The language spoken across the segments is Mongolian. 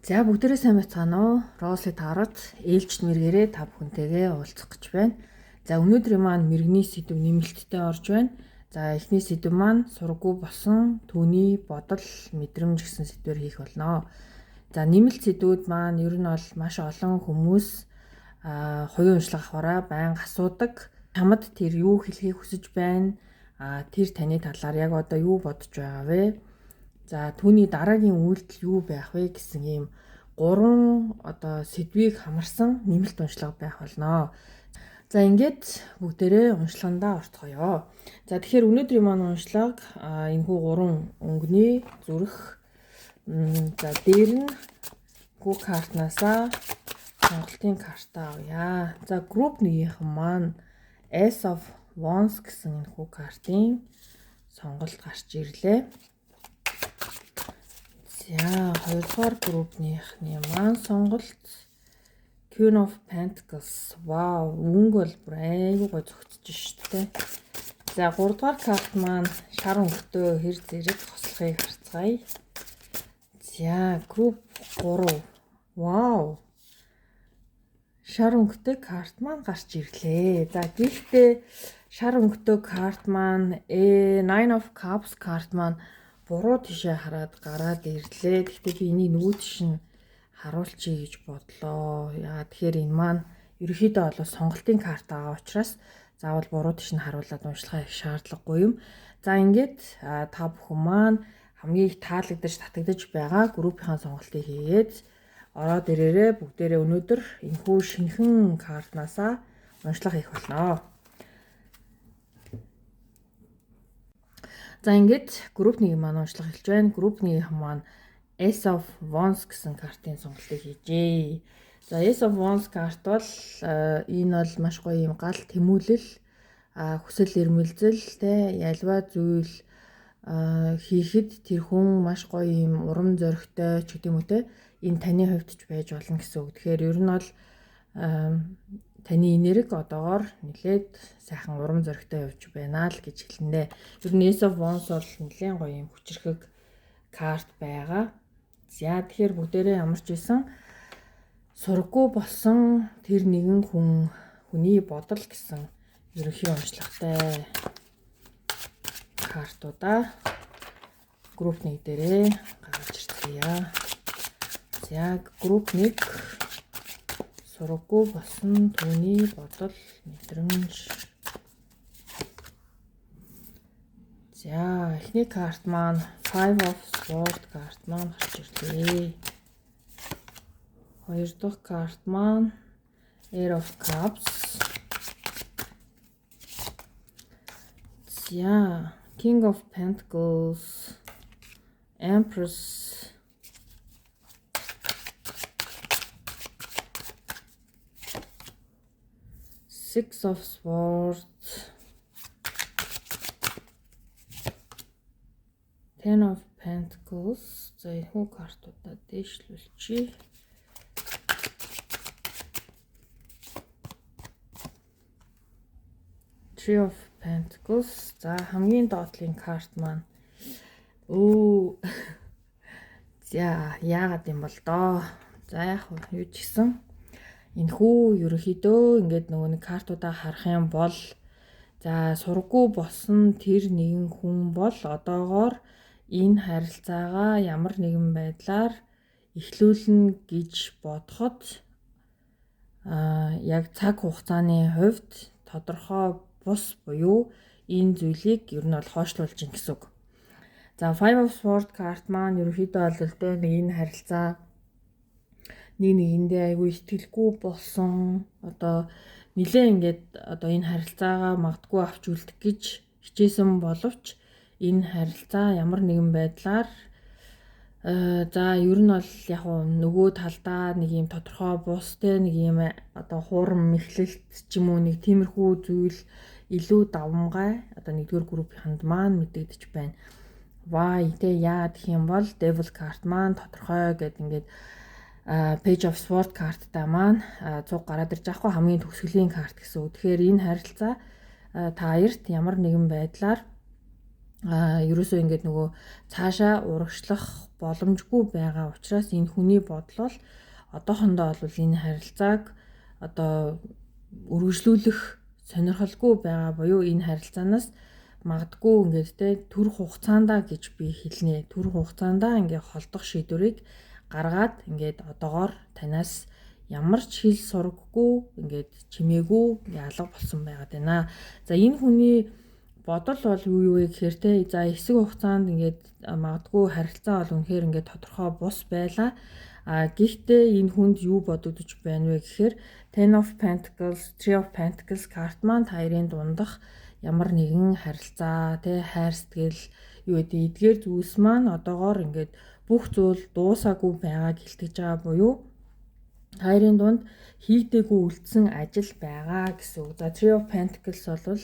За бүгдээрээ сайн байцгаана уу? Росли таарат ээлжид мэргээрээ та бүхэнтэйгээ уулзах гэж байна. За өнөөдрийн маань мэргэний сэдв нэмэлттэй орж байна. За эхний сэдв маань сургуу болсон түүний бодол, мэдрэмж гэсэн сэдвээр хийх болно. За нэмэлт сэдвүүд маань ер нь бол маш олон хүмүүс хувийн уншлага авахаараа байнга асуудаг. Чамд тэр юу хэлхийг хүсэж байна? Тэр таны талаар яг одоо юу бодож байгаа вэ? За түүний дараагийн үйлдэл юу байх вэ гэсэн ийм 3 сэдвийг хамарсан нэмэлт уншлага байх болно. За ингээд бүгдээрээ уншлагандаа орцгоё. За тэгэхээр өнөөдрийн маань уншлага энэхүү 3 өнгөний зүрх за дээр нь хүү картнасаа сонголтын картаа авъя. За групп 1-ийнхэн маань Ace of Wands гэсэн энэхүү картын сонголт гарч ирлээ. За хоёрдугаар группныхны маань сонголт Queen of Pentacles. Вау, өнгө бол бүр айгүй гой зөгцөж шүү дээ. За гуравдугаар карт маань шар өнгөтэй хэр зэрэг хослохыг харцгаая. За групп 3. Вау. Шар өнгөтэй карт маань гарч ирлээ. За гэхдээ шар өнгөтэй карт маань Nine of Cups карт маань буруу тишээ хараад гараад ирлээ. Гэхдээ би энийг нөгөө тиш нь харуулчихъя гэж бодлоо. Яа тэгэхээр энэ маань ерөөхдөө бол сонголтын карт байгаа учраас заавал буруу тиш нь харуулад уншлахаа их шаардлагагүй юм. За ингээд та бүхэн маань хамгийн их таалагдж татагдж байгаа группийн сонголтыг хийгээд ороод ирээрээ бүгдээрээ өнөөдөр энэхүү шинэхэн картнасаа уншлах хийх болно. За ингээд групп 1-ийн маань уншлах эхэлж байна. Групп 1-ийнхэн маань Ace of Wands гэсэн картын сонголтыг хийжээ. За Ace of Wands карт бол энэ бол маш гоё юм гал тэмүүлэл, хүсэл эрмэлзэл, ялва зүйл хийхэд тэр хүн маш гоё юм урам зоригтой ч гэдэм үү те энэ таны хувьд ч байж болно гэсэн үг. Тэгэхээр ер нь бол таны энерги одоогоор нэлээд сайхан урам зоригтой явж байна л гэж хэлнэ. Ер нь Ace of Wands бол нэлээд гоё юм хүчрхэг карт байгаа. За тэгэхээр бүгдээрээ ямар ч байсан сургуу болсон тэр нэгэн хүний бодол гэсэн ерөнхий уншлагатай картуудаа групп 1 дээрээ гаргаж ирцгээе. За групп 1 сургуу болсон түүний бодол, мэдрэмж. За эхний карт маань Five of Swords карт маань гарч ирлээ. Хоёр дахь карт маань Ace of Cups. За King of Pentacles, Empress. Six of Swords, Ten of Pentacles. За энэ картуудаа дээшлүүлчихье. Three of Pentacles. За хамгийн доотлын карт маань за яагаад юм бол доо. За яг юу ч гэсэн энэхүү ерөөхдөө ингээд нөгөө нэг картуудаа харах юм бол за сургуу болсон тэр нэгэн хүн бол одоогоор энэ харилцаагаа ямар нэгэн байдлаар эхлүүлнэ гэж бодоход яг цаг хугацааны хувьд тодорхой бус буюу энэ зүйлийг ер нь бол хойшлуулж ин гэсэн үг. За Five of Swords карт маань ерөөхдөө бол энэ харилцаа нэгэндээ айгүй итгэлгүй болсон нилээ ингээд энэ харилцаагаа магадгүй авч үлдэх гэж хичээсэн боловч энэ харилцаа ямар нэгэн байдлаар за ер нь бол яг нөгөө талдаа нэг юм тодорхой бустэй нэг юм хуурам мэхлэлт ч юм уу нэг тиймэрхүү зүйл илүү давмгай нэгдүгээр группийнхэнд маань мэдэгдэж байна. Вай яа гэх юм бол Devil карт маань тодорхой гэдэг ингээд Page of Swords карттай маань цуг гараад ирж байгаа хамгийн төгсгөлийн карт гэсэн үг. Тэгэхээр энэ харилцаа та хоёрт ямар нэгэн байдлаар ерөөсөө ингээд нөгөө цаашаа урагшлах боломжгүй байгаа учраас энэ хүний бодол бол одоохондоо бол энэ харилцааг одоо үргэлжлүүлэх сонирхолгүй байгаа буюу энэ харилцаанаас магадгүй ингээд те төр хугацаандаа гэж би хэлнэ. Төр хугацаандаа ингээд холдох шийдвэрийг гаргаад ингээд одоогоор танаас ямар ч хэл сураггүй ингээд чимээгүй ингээд алга болсон байгаад байна. За энэ хүний бодол бол юу вэ гэхээр те за хэсэг хугацаанд ингээд магадгүй харилцаа бол үнэхээр ингээд тодорхой бус байлаа. Гэхдээ энэ хүнд юу бодогдож байна вэ гэхээр Ten of Pentacles, Three of Pentacles карт маань хоёрын дундах ямар нэгэн харилцаа, хайр сэтгэл юу гэдэг эдгээр зүйлс маань одоогоор ингээд бүх зүйл дуусаагүй байгааг илтгэж байгаа буюу хоёрын дунд хийгдээгүй үлдсэн ажил байгаа гэсэн үг. За Three of Pentacles бол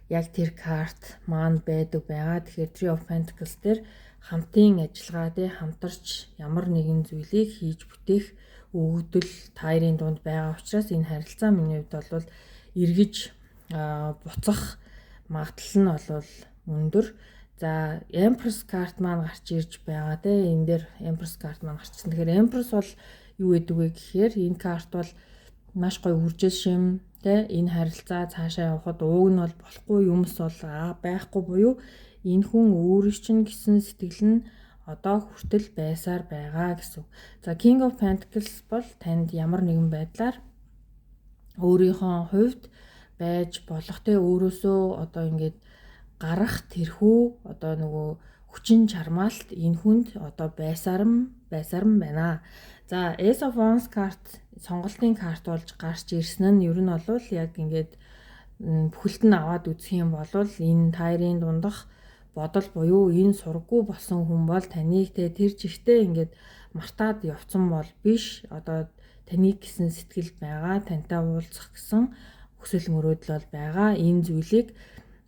яг тэр карт маань байдаг байгаа. Тэгэхээр Three of Pentacles дээр хамтын ажиллагаа хамтарч ямар нэгэн зүйлийг хийж бүтээх өгөгдөл хоёрын дунд байгаа учраас энэ харилцаа миний хувьд бол эргэж буцах магадлал нь бол өндөр. За Empress карт маань гарч ирж байгаа энэ дээр Empress карт маань гарчсан. Тэгэхээр Empress бол юу гэдэг вэ гэхээр энэ карт бол маш гоё үржил шим энэ харилцаа цаашаа явахад ууг нь бол болохгүй юмс бол байхгүй буюу энэ хүн өөрийн чинь гэсэн сэтгэл нь одоо хүртэл байсаар байгаа гэсэн. За King of Pentacles бол танд ямар нэгэн байдлаар өөрийнхөө хувьд байж болох өөрөөсөө одоо ингээд гарах тэрхүү одоо нөгөө хүчин чармаалт энэ хүнд одоо байсаар байна. За Ace of Wands карт сонголтын карт болж гарч ирсэн нь ер нь бол яг ингээд бүхэлд нь аваад үзэх юм бол энэ тайрын дундах бодол буюу энэ сургуу болсон хүн бол таныг тэр жигтэй ингээд мартаад явцсан бол биш. Одоо таныг гэсэн сэтгэл байгаа, тантай уулзах гэсэн хүсэл мөрөөдөл бол байгаа. Энэ зүйлийг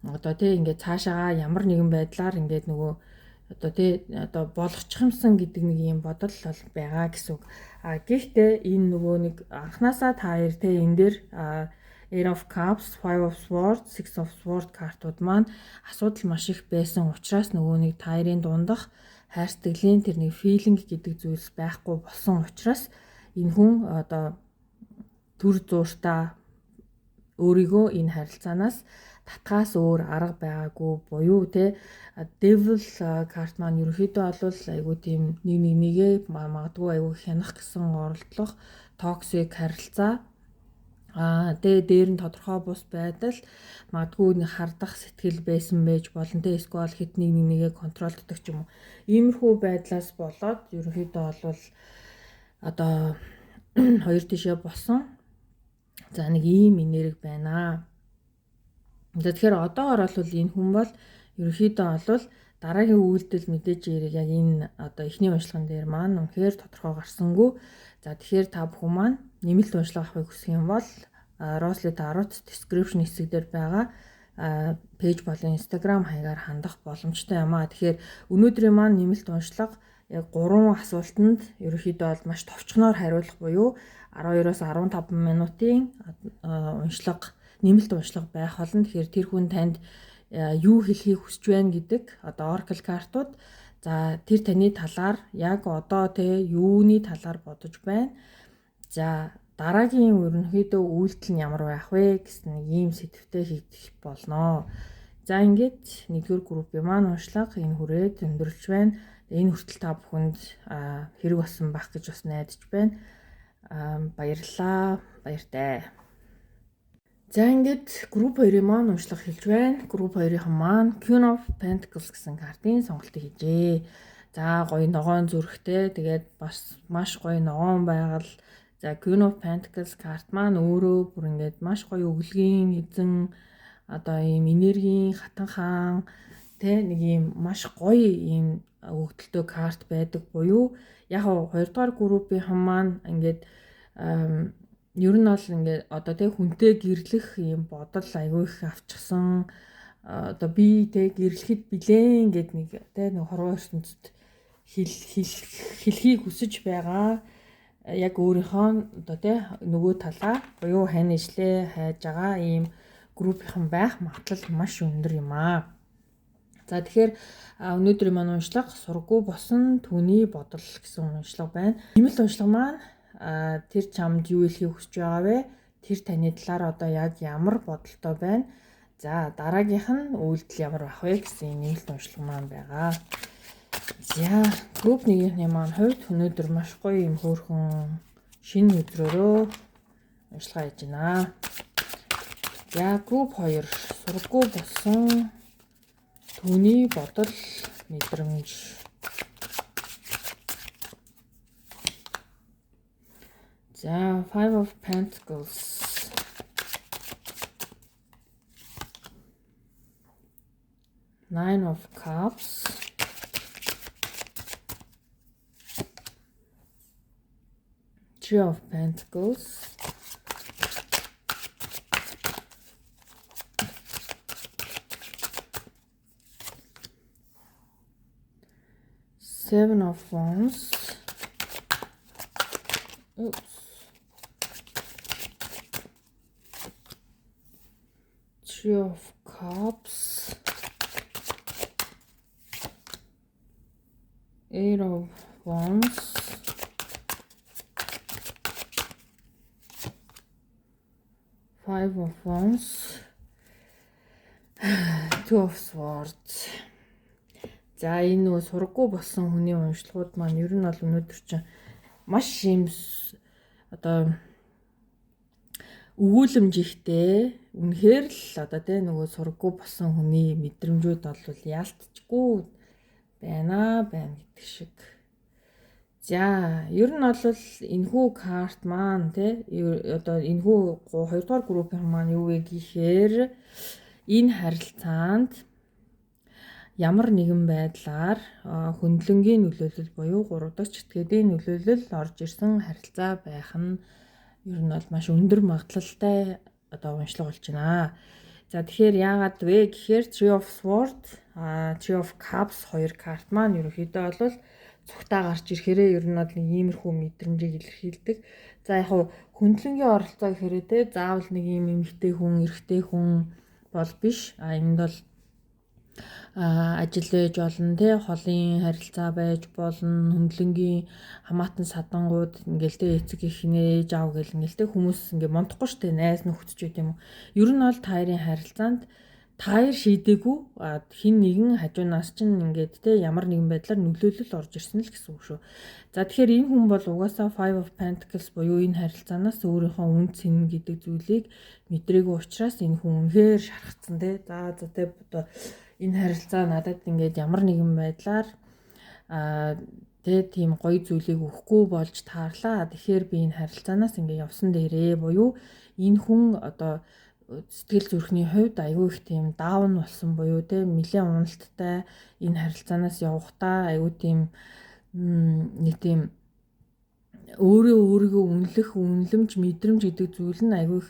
одоо ингээд цаашаа ямар нэгэн байдлаар ингээд нөгөө одоо болгочих юмсан гэдэг нэг юм бодол бол байгаа гэсэн үг. Гэхдээ энэ нөгөө нэг анханасаа та хоёр энэ дээр Eight of Cups, Five of Swords, Six of Swords картууд маань асуудал маш их байсан учраас нөгөө нэг тайрын дундах хайр сэтгэлийн тэр нэг feeling гэдэг зүйлс байхгүй болсон учраас энэ хүн одоо төр зууртаа өөрийгөө энэ харилцаанаас татгаас өөр арга байгаагүй буюу Devil карт маань ерөнхийдөө бол айгуу тийм нэгээ магадгүй айгуу хянах гэсэн оролдлого токсик харилцаа дээр нь тодорхой бус байдал магадгүй хардах сэтгэл байсан байж болно эсвэл хэд нэгээ контролддог ч юм уу. Иймэрхүү байдлаас болоод ерөнхийдөө бол одоо хоёр тишээ болсон. За нэг ийм энерги байна. Тэгэхээр одоогор бол энэ хүн бол ерөнхийдөө бол дараагийн үйлдэл мэдээж яг энэ одоо эхний уншлаган дээр маань үнэхээр тодорхой гарсангүй. За тэгэхээр та бүхэн маань нэмэлт уншлага авахыг хүсэх юм бол Rosely Tarot description хэсэг дээр байгаа пэйж болон Instagram хаягаар хандах боломжтой юм аа. Тэгэхээр өнөөдрийн маань нэмэлт уншлага яг 3 асуултанд ерөнхийдөө бол маш товчхоноор хариулах буюу 12-оос 15 минутын уншлага нэмэлт уншлага байх болно. Тэгэхээр тэр хүн танд юу хэлхийг хүсэж байна гэдэг одоо Oracle картууд за тэр таны талаар яг одоо юуны талаар бодож байна. За дараагийн ерөнхийдөө үйлдэл нь ямар байх вэ гэсэн нэг ийм сэдвтэй хийх болно. За ингээд нэгдүгээр группийн маань уншлага энэ хүрээд өндөрлж байна. Энэ хүртэл та бүхэнд хэрэг болсон байх гэж бас найдаж байна. Баярлалаа. Баяртай. За ингээд групп 2-ын маань уншлага хэлж байна. Групп 2-ын маань Queen of Pentacles гэсэн картын сонголтыг хийжээ. За гоё ногоон зүрхтэй тэгээд бас маш гоё ногоон байгаль. За Queen of Pentacles карт маань өөрөө бүр ингээд маш гоё өглөгийн эзэн одоо ийм энергийн хатанхаан нэг ийм маш гоё ийм өгдөлтөө карт байдаг буюу яг 2 дугаар группийн маань ингээд ер нь бол ингээд одоо хүнтэй гэрлэх ийм бодол аягүй их авчихсан одоо би гэрлэхэд билээ ингээд нэг хорвоо ертөнцид хэлхийг хүсэж байгаа. Яг өөрийнхөө одоо нөгөө талаа буюу хань ижлээ хайж байгаа ийм группийнхан байх магадлал маш өндөр юм аа. За тэгэхээр өнөөдрийн маань уншлага сургуу босон түүний бодол гэсэн уншлага байна. Нэмэлт уншлага маань тэр чамд юу хэлхийг хүсэж байгаа вэ? Тэр таны талаар одоо яг ямар бодолтой байна? За дараагийнх нь үйлдэл ямар байх вэ гэсэн нэмэлт уншлага маань байгаа. За групп 1-ийн маань хувьд өнөөдөр маш гоё юм хөөрхөн шинэ өдрөөрөө уншлага хийж байна. За групп 2 сургуу босон түүний бодол мэдрэмж. За Five of Pentacles. Nine of Cups. Three of Pentacles. Seven of Wands. Oops. Three of Cups. Eight of Wands. Five of Wands. Two of Swords. За энэ нөгөө сургуу болсон хүний уншлагууд маань ер нь бол өнөөдөр чинь маш юм одоо өгүүлэмж ихтэй. Үнэхээр л одоо тийм нөгөө сургуу болсон хүний мэдрэмжүүд бол яалтчгүй байна гэдэг шиг. За ер нь бол энэхүү карт маань тий одоо энэхүү 2 дугаар группийн маань юу вэ гэхээр энэ харилцаанд ямар нэгэн байдлаар хөндлөнгийн нөлөөлөл буюу 3 дахь чөтгөдийн нөлөөлөл орж ирсэн харилцаа байх нь ер нь бол маш өндөр магадлалтай одоо уншлага болж байна. За тэгэхээр яагаад вэ гэхээр Three of Swords, Three of Cups хоёр карт маань ерөнхийдөө бол цухтаа гарч ирэхээрээ ер нь бол иймэрхүү мэдрэмжийг илэрхийлдэг. За яг хөө хөндлөнгийн оролцоо гэхээрээ те заавал нэг юм эмэгтэй хүн, эрэгтэй хүн бол биш. Энд бол ажил байж болно те холын харилцаа байж болно, хөндлөнгийн хамаатан садангууд ингээл те эцэг эхнээ ээж аав гэл ингээл те хүмүүс ингээ монтохгүй штэ найз нөхдөж байт юм. Ер нь бол таарын харилцаанд таар шийдээгүй хин нэгэн хажуунаас чинь ингээд те ямар нэгэн байдлаар нөлөөлөл орж ирсэн л гэсэн үг шүү. За тэгэхээр энэ хүн бол угаасаа Five of Pentacles буюу энэ харилцаанаас өөрийнхөө үн цэн гэдэг зүйлийг мэдрээгүй учраас энэ хүн үнэхээр шархацсан те. За те одоо энэ харилцаа надад ингээд ямар нэгэн байдлаар тийм гоё зүйлийг өгөхгүй болж таарлаа. Тэгэхээр би энэ харилцаанаас ингээд явсан дээрээ буюу энэ хүн одоо сэтгэл зүрхний хувьд аюу их тийм даун болсон буюу тийм нэлээд уналттай энэ харилцаанаас явахдаа аюу тийм нэг тийм өөрийгөө үнэлэх үнэлэмж мэдрэмж гэдэг зүйл нь аюу их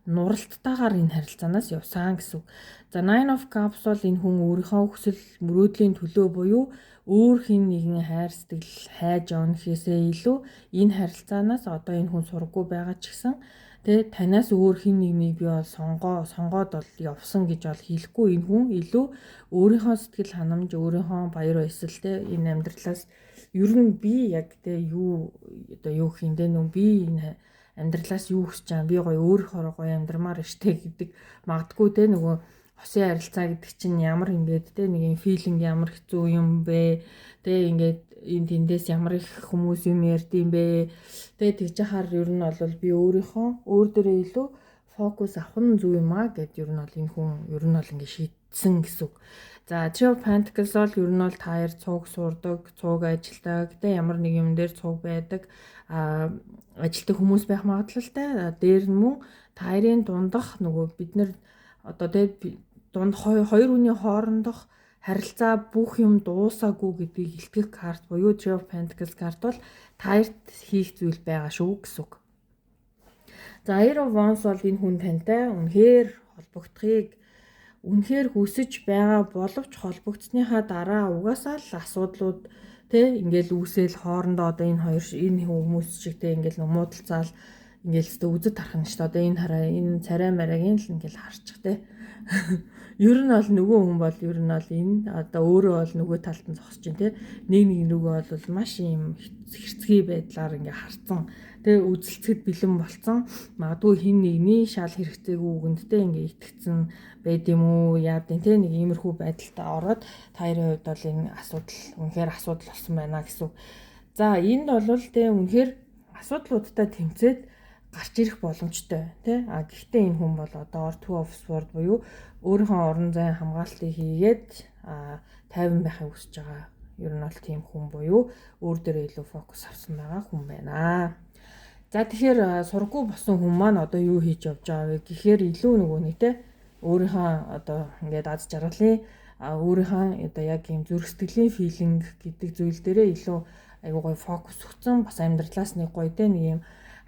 нуралттайгаар энэ харилцаанаас явсан гэсэн. За Nine of Cups бол энэ хүн өөрийнхөө хүсэл мөрөөдлийн төлөө буюу өөр хин нэгэн хайр сэтгэл хайж явна гэхээсээ илүү энэ харилцаанаас одоо энэ хүн сургуу байгаа ч гэсэн тэгээ танаас өөр хин нэгнийг би бол сонгоод бол явсан гэж бол хэлэхгүй. Энэ хүн илүү өөрийнхөө сэтгэл ханамж, өөрийнхөө баяр баясгал тэ энэ амьдралаас ер нь би яг тэ юу одоо юу хийндэ нү би энэ амьдралаас юу хүсэж байгаа би гоё өөрийнхөө гоё амьдрмаар штэ гэдэг магадгүй те нөгөө хосын харилцаа гэдэг чинь ямар ингээд те нэг юм филинг ямар хэцүү юм бэ те ингээд энэ тэндээс ямар их хүмүүс юм ярьдсан бэ те тэгж яхаар ер нь бол би өөрийнхөө өөр дөрөө илүү фокус авах нь зүг юм а гэд ер нь бол энэ хүн ер нь бол ингээд шийдсэн гэсэн үг. За Three of Pentacles бол ер нь бол та хоёр цуг сурдаг, цуг ажилдаг, те ямар нэг юм дээр цуг байдаг, ажилтдаг хүмүүс байх магадлалтай. Дээр нь мөн та хоёрын дундах нөгөө бид нар одоо те дунд хоёр хүний хоорондох харилцаа бүх юм дуусаагүй гэдгийг илтгэх карт буюу Three of Pentacles карт бол та хоёрт хийх зүйл байгаа шүү гэсэн үг. За Eight of Wands бол энэ хүн тантай үнэхээр холбогдохыг үнэхээр хүсэж байгаа боловч холбогдсныхаа дараа угаасаа л асуудлууд тэ ингээл үүсэл хоорондоо одоо энэ хүмүүс шиг тэ ингээл муудалцаал ингээл өстө үзэд тарах нь шүү дээ. Одоо энэ хараа энэ царай марагийн л ингээл харчих те. Ер нь бол нөгөө хүн бол ер нь бол энэ одоо өөрөө бол нөгөө талд нь зогсож байна те. Нэг рүүгээ бол маш юм хэрцгий байдлаар ингээ харцсан. Тэгээ үзэлцэд бэлэн болцсон. Магадгүй хин нэгний шал хэрэгцээгүй үгэндтэй ингээ итгэцэн байд юм уу яад энэ те нэг иймэрхүү байдалтай ороод та хоёрын хувьд бол энэ асуудал үнэхээр асуудал болсон байна гэсэн. За энд бол те үнэхээр асуудлуудтай тэмцээд гарч ирэх боломжтой тий. Гэхдээ энэ хүн бол одоо two of swords буюу өөрийнхөө орон зайн хамгаалтыг хийгээд 50 байхыг хүсэж байгаа. Ер нь бол тийм хүн буюу өөр дээрээ илүү фокус авсан байгаа хүн байна. За тэгэхээр сургуу босон хүн маань одоо юу хийж явж байгаа вэ гэхээр илүү нөгөө нэг тий өөрийнхөө одоо ингээд аз жаргалын өөрийнхөө одоо яг юм зүрх сэтгэлийн филинг гэдэг зүйл дээрээ илүү айгуу гоё фокус өгсөн. Бас амьдралаас нэг гоё тий нэг юм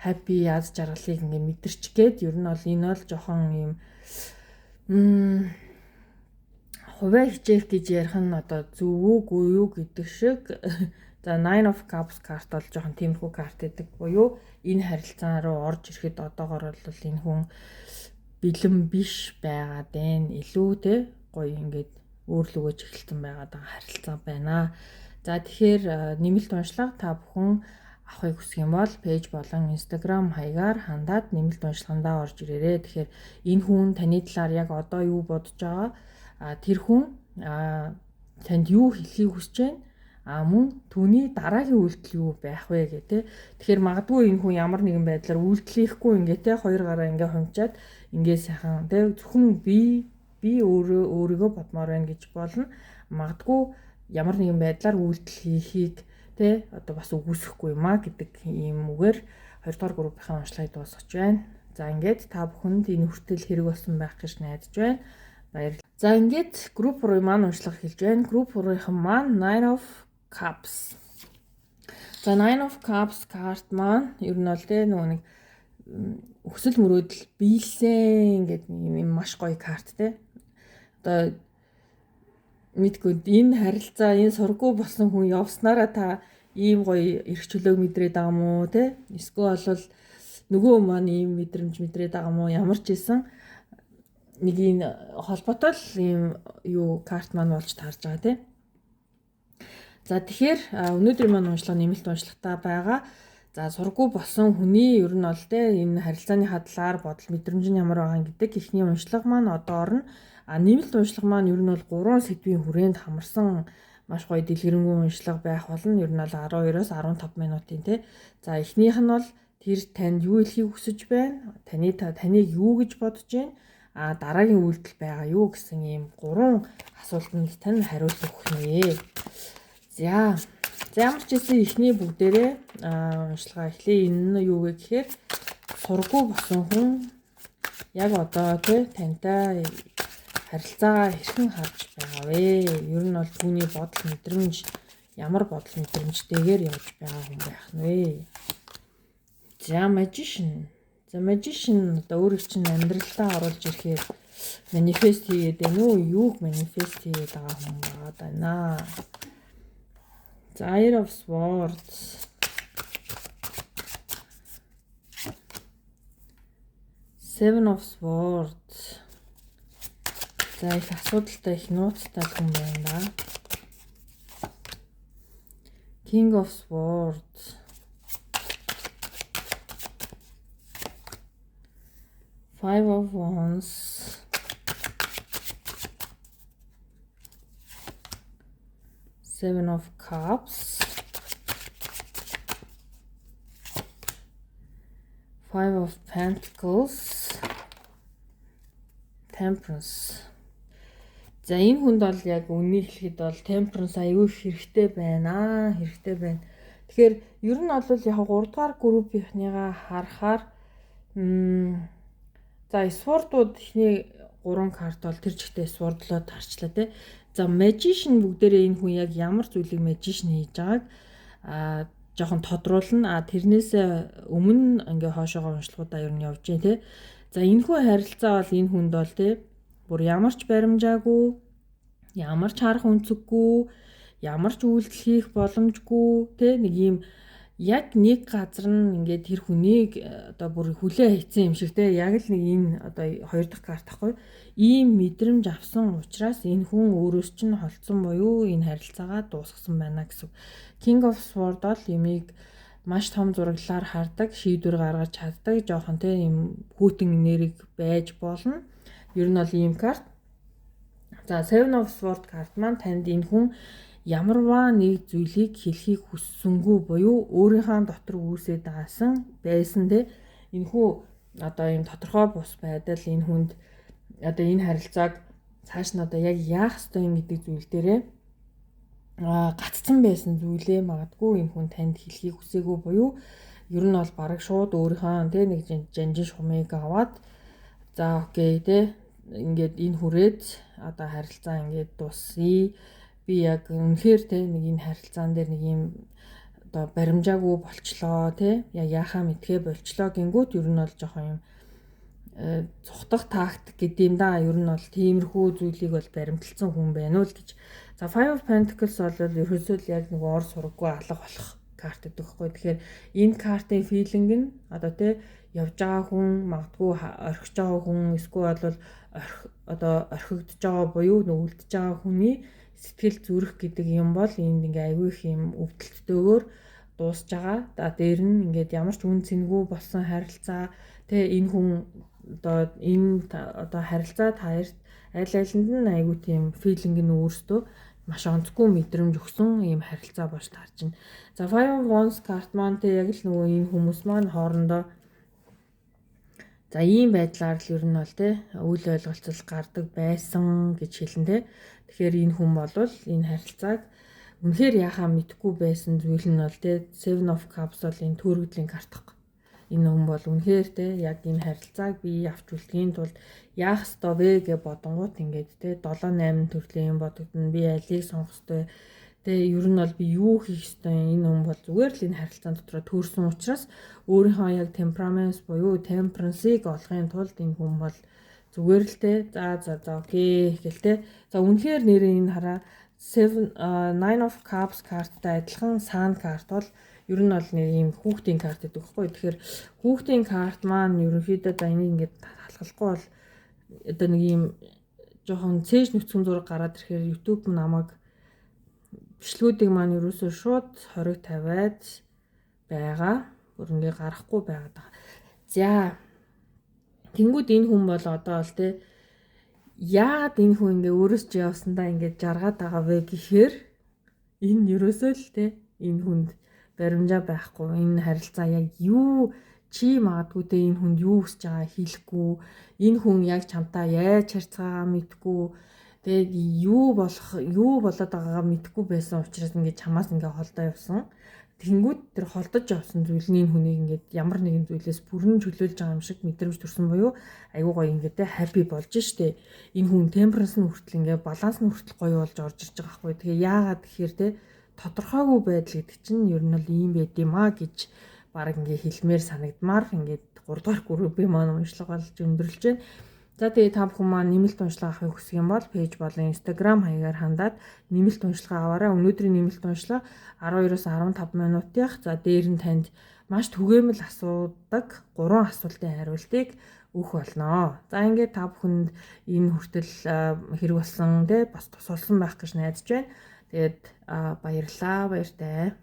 happy аз жаргалыг ингээ мэдэрч гээд ер нь бол энэ бол жоохон юм хуваа хичээх гэж ярих нь одоо зөв үгүй юу гэдэг шиг. За Nine of Cups карт бол жоохон тиймэрхүү карт гэдэг буюу энэ харилцаа руу орж ирэхэд одоогор бол энэ хүн бэлэн биш байгаад байна. Илүү те гоё ингээд өөрлөгөө чиглэлтэн байгаад байгаа харилцаа байна. За тэгэхээр нэмэлт уншлага та бүхэн авахыг хүсэх юм бол пэйж болон Instagram хаягаар хандаад нэмэлт уншлагандаа орж ирээрэй. Тэгэхээр энэ хүн таны талаар яг одоо юу бодож байгаа? Тэр хүн танд юу хэлхийг хүсэж байна? Мөн түүний дараагийн үйлдэл юу байх вэ гэх тээ. Тэгэхээр магадгүй энэ хүн ямар нэгэн байдлаар үйлдэл хийхгүй ингээ тээ хоёр гараа ингээ хомчаад ингээ сайхан тээ зөвхөн би өөрийгөө бодмоор байна гэж болно. Магадгүй ямар нэгэн байдлаар үйлдэл хийхийг тэ одоо бас үгүйсэхгүй юм а гэдэг ийм үгээр 2 дугаар группийн уншлагыг дуусгаж байна. За ингээд та бүхэнд энэ хүртэл хэрэг болсон байх гэж найдаж байна. Баярлалаа. За ингээд групп 3 маань уншлага хэлж байна. Групп 3-ийн маань Nine of Cups. За Nine of Cups карт маань ер нь бол тэ нөгөө нэг өсөл мөрөөдөл биелсэн гэдэг юм маш гоё карт тэ. Одоо мэдгүй энэ харилцаа энэ сургуу болсон хүн явснараа та ийм гоё эрх чөлөөг мэдрээд байгаа мó те эсвэл бол нөгөө маань ийм мэдрэмж мэдрээд байгаа мó ямар ч исэн нэг энэ холбоотой л ийм юу карт маань болж таарж байгаа те. За тэгэхээр өнөөдрийн маань уншлага нэмэлт уншлагатай байгаа. За сургуу болсон хүний ер нь бол те энэ харилцааны хадлаар бодол мэдрэмж нь ямар байгаа гэдэг ихний уншлага маань одоо орно. Нэмэлт уншлага маань ер нь бол 3 сэдвийн хүрээнд хамарсан маш гоё дэлгэрэнгүй уншлага байх болно. Ер нь бол 12-оос 15 минутын тий. За эхнийх нь бол тэр танд юу хэлхийг хүсэж байна? Таныг юу гэж бодож байна? Дараагийн үйлдэл байгаа юу гэсэн ийм 3 асуултанд тань хариулт өгөх нэ. За ямар ч гэсэн эхний бүгдээрээ уншлагаа эхлэе. Энэ нь юу вэ гэхээр сургуу босон хүн яг одоо тий тантай харилцаагаа хэрхэн харж байгаа вэ? Ер нь бол түүний бодол мэдрэмж ямар бодол мэдрэмжтэйгээр явж байгаа хүн байх нь вэ? За Magician. За Magician одоо өөрийг чинь амьдралдаа оруулж ирэхээр манифест хийгээд байна уу? Юуг манифест хийгээд байгаа хүн байна. За Eight of Swords. Seven of Swords. За их асуудалтай их нууцтай хүн байна. King of Swords. Five of Wands. Seven of Cups. Five of Pentacles. Temperance. За энэ хүнд бол яг үнийг хэлэхэд бол temperance аюу хэрэгтэй байна. Хэрэгтэй байна. Тэгэхээр ер нь бол яг 3 дугаар группийнхнийгаа харахаар за свordууд ихний 3 карт бол тэр жигтэй свордлоод харчлаа тий. За Magician бүгдээрээ энэ хүн яг ямар зүйлийг Magician хийж байгааг жоохон тодруулна. Тэрнээс өмнө ингээ хоошоогоо уншлагуудаа ер нь явж дээ тий. За энэхүү харилцаа бол энэ хүнд бол тий бүр ямар ч баримжаагүй, ямар ч харах үнцэггүй, ямар ч үйлдэл хийх боломжгүй тий нэг ийм яг нэг газар нь ингээд тэр хүнийг одоо бүр хүлээ хийцэн юм шиг те яг л нэг энэ одоо хоёр дахь карт ахгүй ийм мэдрэмж авсан учраас энэ хүн өөрөөс чинь холдсон буюу энэ харилцаагаа дуусгасан байна гэсэн. King of Swords бол юмыг маш том зураглалаар хардаг, шийдвэр гаргаж чаддаг, жоохон те юм хүүтэн нэрийг байж болно. Ер нь бол ийм карт. За Seven of Swords карт маань танд энэ хүн ямарваа нэг зүйлийг хэлхийг хүссэнгүй буюу өөрийнхөө дотор үүсээд байсан те энэхүү одоо юм тодорхой бус байдал энэ хүнд одоо энэ харилцааг цааш нь одоо яг яах ёстой юм гэдэг зүйл дээрээ гаццсан байсан зүйлээ магадгүй энэ хүн танд хэлхийг хүсээгүй буюу ер нь бол бараг шууд өөрийнхөө те нэг жанжин шумыг аваад за окей те ингээд энэ хүрээд одоо харилцаа ингээд дуусъя. Би яг үнэхээр те нэг энэ харилцаан дээр нэг юм одоо баримжаагүй болчлоо те яг яхаа мэдхээ болчлоо гингүүт ер нь бол жоохон юм цухтах тактик гэдэг юм да. Ер нь бол тиймэрхүү зүйлийг бол баримталсан хүн байна уу л гэж. За Five of Pentacles бол ерөөсөө яг нэг ор сураггүй алга болох карт гэдэг байхгүй. Тэгэхээр энэ картын филинг нь одоо те явж байгаа хүн магадгүй орхиж байгаа хүн эсвэл бол одоо орхигдож байгаа буюу үлдэж байгаа хүний сэтгэл зүрх гэдэг юм бол энд ингээ аягүй их юм өвдөлттэйгээр дуусж байгаа. За дээр нь ингээд ямар ч үн цэнгүй болсон харилцаа тэ энэ хүн одоо энэ одоо харилцаа таярт аль альнд нь аягүй тийм филинг нь өөртөө маш онцгүй мэдрэмж өгсөн ийм харилцаа болж таарч байна. За Five of Wands карт маань тэ яг л нөгөө энэ хүмүүс маань хоорондоо за ийм байдлаар л ер нь бол те үйл ойлголцол гардаг байсан гэж хэлэн те. Тэгэхээр энэ хүн болвол энэ харилцааг үнэхээр яхаа мэдгүй байсан зүйл нь бол те Seven of Cups бол энэ төрөгдлийн карт баг. Энэ хүн бол үнэхээр те яг энэ харилцааг би авч үлдэхийн тулд яах ёстой вэ гэж бодонгууд ингээд те 7-8 төрлийн юм бодогдно. Би алийг сонгох ёстой. Тэгээ ер нь бол би юу хийх ёстой энэ хүн бол зүгээр л энэ харилцаан дотроо төрсөн учраас өөрийнхөө яг temperament буюу temperance-ийг олохын тулд энэ хүн бол зүгээр л те за окей гэл те. За үнэхээр нэрээ энэ хараа Nine of Cups карттай адилхан Sun карт бол ер нь бол нэг юм хүүхдийн карт гэдэг байхгүй. Тэгэхээр хүүхдийн карт маань ерөнхийдөө за энийг ингээд халахлахгүй бол одоо нэг юм жоохон цээж нүцгэн зураг гараад ирэхээр YouTube намайг бичлэгүүдийг маань ерөөсөө шууд хориг тавиад байгаа. Бүр ингээ гарахгүй байгаад байгаа. За тэнгууд энэ хүн бол одоо л те яагаад энэ хүн ингээ өөрөөс чи явсандаа ингээ жаргаад байгаа вэ гэхээр энэ ерөөсөө л те энэ хүнд баримжаа байхгүй. Энэ харилцаа яг юу чи магадгүй те энэ хүнд юу хүсэж байгаа хэлэхгүй. Энэ хүн яг чамтаа яаж харьцаагаа мэдгүй. Тэгээд юу болоод байгаагаа мэдэхгүй байсан учраас ингээд чамаас ингээд холдоо явсан. Тэнгүүд тэр холдож явсан зүйл нь энэ хүнийг ингээд ямар нэгэн зүйлээс бүрэн чөлөөлж байгаа юм шиг мэдрэмж төрсэн буюу айгуу гоё ингээд те happy болж штэ. Энэ хүн temperance нь хүртэл ингээд баланс нь хүртэл гоё болж орж ирж байгаа байхгүй. Тэгээ яагаад гэхээр те тодорхойгүй байдал гэдэг чинь ер нь бол ийм байд юм а гэж баг ингээд хэлмээр санагдмаар ингээд 3 дугаар группийн маань уншлага болж өндөрлж байна. За тэгээ та бүхэн маань нэмэлт уншлага авахыг хүсэх юм бол пэйж болон Instagram хаягаар хандаад нэмэлт уншлага аваарай. Өнөөдрийн нэмэлт уншлага 12-оос 15 минутынх. За дээр нь танд маш түгээмэл асуудаг 3 асуултын хариултыг өгөх болно. За ингээд та бүхэнд энэ хүртэл хэрэг болсон те бас тус болсон байх гэж найдаж байна. Тэгээд баярлалаа, баяртай.